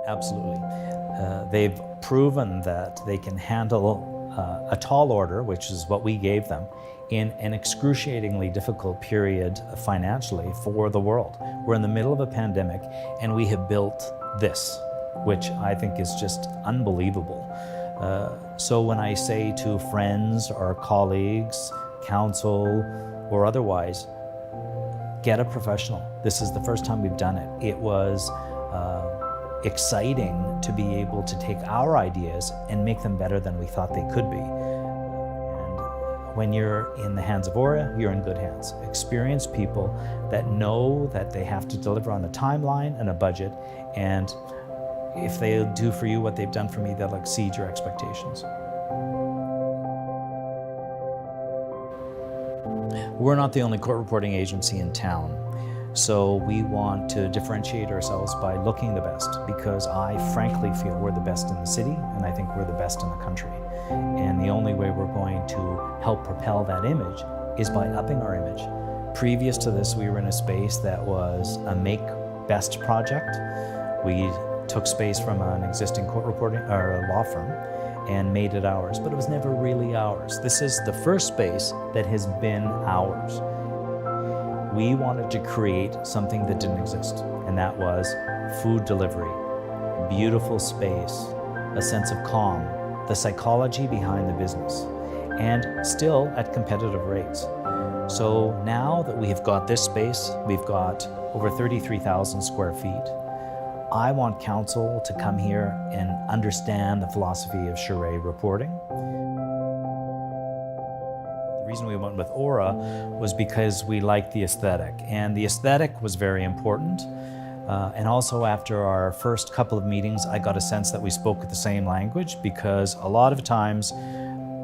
Absolutely. They've proven that they can handle a tall order, which is what we gave them, in an excruciatingly difficult period financially for the world. We're in the middle of a pandemic, and we have built this, which I think is just unbelievable. So when I say to friends or colleagues, counsel, or otherwise, get a professional. This is the first time we've done it. It was exciting to be able to take our ideas and make them better than we thought they could be. And when you're in the hands of Aura, you're in good hands. Experienced people that know that they have to deliver on a timeline and a budget, and if they do for you what they've done for me, they'll exceed your expectations. We're not the only court reporting agency in town. So we want to differentiate ourselves by looking the best, because I frankly feel we're the best in the city, and I think we're the best in the country. And the only way we're going to help propel that image is by upping our image. Previous to this, we were in a space that was a make best project. We took space from an existing court reporting or a law firm and made it ours, but it was never really ours. This is the first space that has been ours. We wanted to create something that didn't exist, and that was food delivery, beautiful space, a sense of calm, the psychology behind the business, and still at competitive rates. So now that we have got this space, we've got over 33,000 square feet. I want counsel to come here and understand the philosophy of Charest reporting. The reason we went with Aura was because we liked the aesthetic, and the aesthetic was very important. And also after our first couple of meetings, I got a sense that we spoke the same language, because a lot of times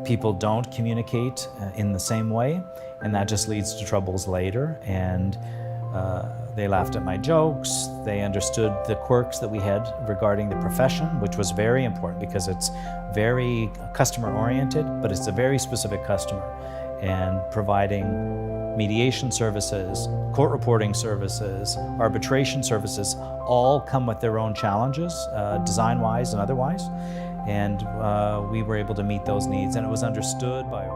people don't communicate in the same way, and that just leads to troubles later. And they laughed at my jokes. They understood the quirks that we had regarding the profession, which was very important because it's very customer oriented, but it's a very specific customer. And providing mediation services, court reporting services, arbitration services, all come with their own challenges, design-wise and otherwise. And we were able to meet those needs, and it was understood by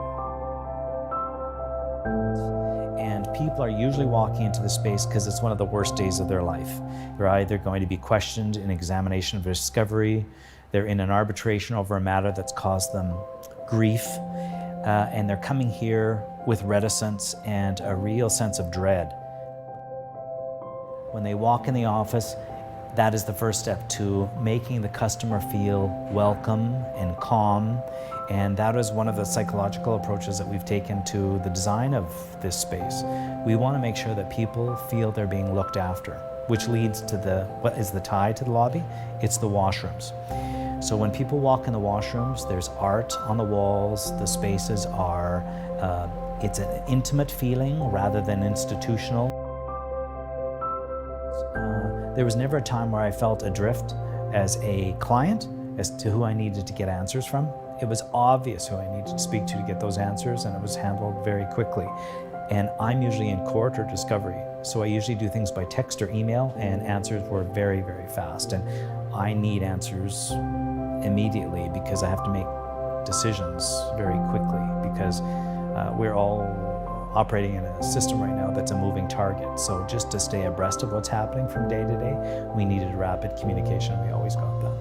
and people are usually walking into the space because it's one of the worst days of their life. They're either going to be questioned in examination of discovery, they're in an arbitration over a matter that's caused them grief, and they're coming here with reticence and a real sense of dread. When they walk in the office, that is the first step to making the customer feel welcome and calm. And that is one of the psychological approaches that we've taken to the design of this space. We want to make sure that people feel they're being looked after, which leads to what is the tie to the lobby? It's the washrooms. So when people walk in the washrooms, there's art on the walls. The spaces are, it's an intimate feeling rather than institutional. There was never a time where I felt adrift as a client as to who I needed to get answers from. It was obvious who I needed to speak to get those answers, and it was handled very quickly. And I'm usually in court or discovery, so I usually do things by text or email, and answers were very, very fast. And I need answers immediately because I have to make decisions very quickly, because we're all operating in a system right now that's a moving target. So just to stay abreast of what's happening from day to day, we needed rapid communication. We always got that.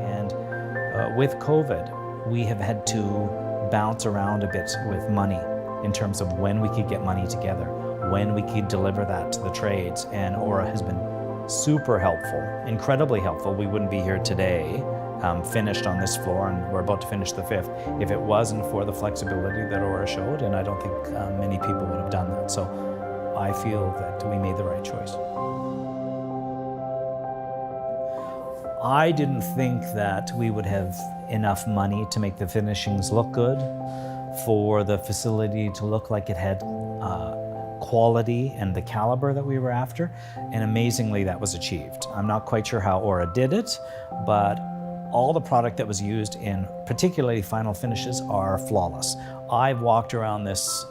And with COVID, we have had to bounce around a bit with money in terms of when we could get money together, when we could deliver that to the trades. And Aura has been super helpful, incredibly helpful. We wouldn't be here today finished on this floor, and we're about to finish the 5th, if it wasn't for the flexibility that Aura showed, and I don't think many people would have done that. So I feel that we made the right choice. I didn't think that we would have enough money to make the finishings look good, for the facility to look like it had quality and the caliber that we were after, and amazingly that was achieved. I'm not quite sure how Aura did it, but all the product that was used in particularly final finishes are flawless. I've walked around this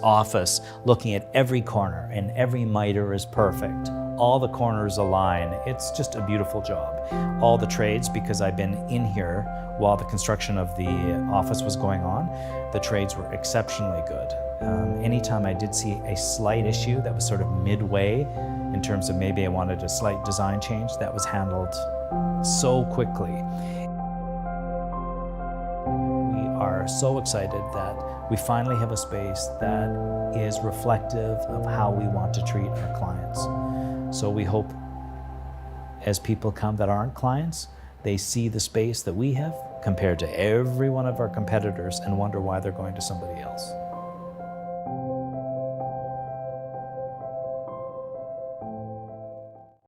office looking at every corner, and every miter is perfect. All the corners align. It's just a beautiful job. All the trades, because I've been in here while the construction of the office was going on, the trades were exceptionally good. Anytime I did see a slight issue that was sort of midway in terms of maybe I wanted a slight design change, that was handled so quickly. We are so excited that we finally have a space that is reflective of how we want to treat our clients. So we hope as people come that aren't clients, they see the space that we have compared to every one of our competitors and wonder why they're going to somebody else.